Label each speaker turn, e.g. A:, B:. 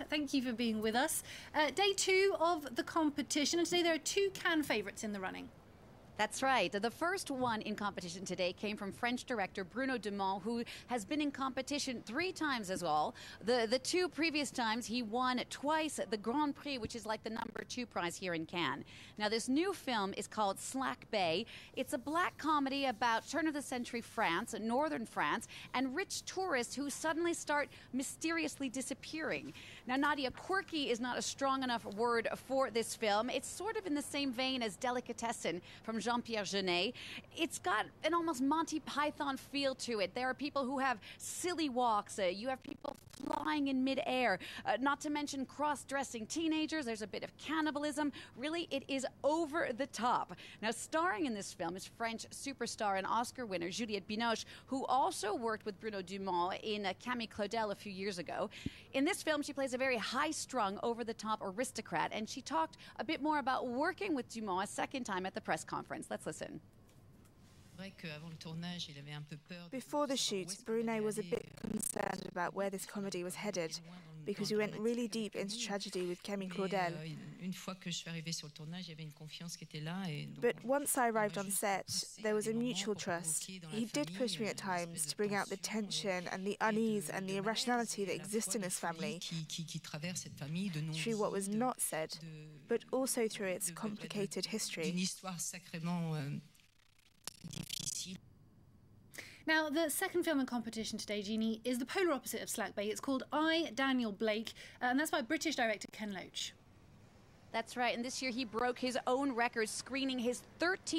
A: Thank you for being with us. Day two of the competition, and today there are two Cannes favourites in the running.
B: That's right. The first one in competition today came from French director Bruno Dumont, who has been in competition 3 times as well. The 2 previous times he won twice the Grand Prix, which is like the #2 prize here in Cannes. Now, this new film is called Slack Bay. It's a black comedy about turn-of-the-century France, northern France, and rich tourists who suddenly start mysteriously disappearing. Now, Nadia, quirky is not a strong enough word for this film. It's sort of in the same vein as Delicatessen from Jean-Pierre Jeunet. It's got an almost Monty Python feel to it. There are people who have silly walks. You have people flying in midair. Not to mention cross-dressing teenagers. There's a bit of cannibalism. Really, it is over the top. Now, starring in this film is French superstar and Oscar winner Juliette Binoche, who also worked with Bruno Dumont in Camille Claudel a few years ago. In this film, she plays a very high-strung, over-the-top aristocrat, and she talked a bit more about working with Dumont a second time at the press conference. Let's listen.
C: Before the shoot, Bruno was a bit concerned about where this comedy was headed, because we went really deep into tragedy with Camille Claudel. But once I arrived on set, there was a mutual trust. He did push me at times to bring out the tension and the unease and the irrationality that exists in this family, through what was not said, but also through its complicated history.
A: Now, the second film in competition today, Jeannie, is the polar opposite of Slack Bay. It's called I, Daniel Blake, and that's by British director Ken Loach.
B: That's right, and this year he broke his own record, screening his 13th